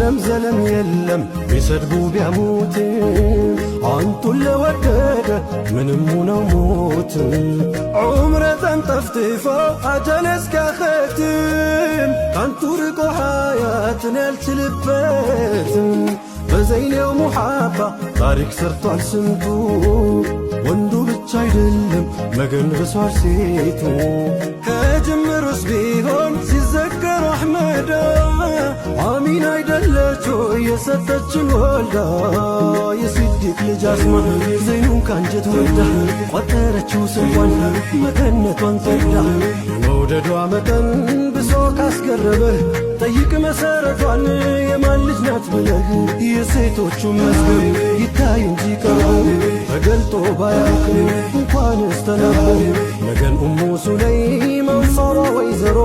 ዓለም ዘለም የለም ቢሰድቡ ቢያሙት አንቱን ለወደደ ምንም ነው ሞት ዑምረተን ጠፍጥፎ አጀል እስካኸትም ካንቱ ርቆ ሐያትን ያልችልበትም በዘይኔው ሙሓባ ታሪክ ሰርቷል ስንቱ ወንዱ ብቻ አይደለም መገን ብሷል ሴቱ ከጅምሩስ ቢሆን ሲዘከር አሕመዳ አሚን አይደለች የሰጠችን ወልዳ የሲዲቅ ልጅ አስማ ዘይኑን ካንጀት ወልዳ ቆጠረችው ስንኳን መቀነቷን ጠዳ መውደዷ መጠን ብሶ ካስገረበህ ጠይቅ መሰረቷን የማን ልጅ ናት ብለህ የሴቶቹ መዝገብ ይታይ እንጂ ቀርቦ ተገልጦ ባያውቅ እንኳንስ ተነቦ ነገን ኡሙ ሱለይም አንሷራ ወይዘሮ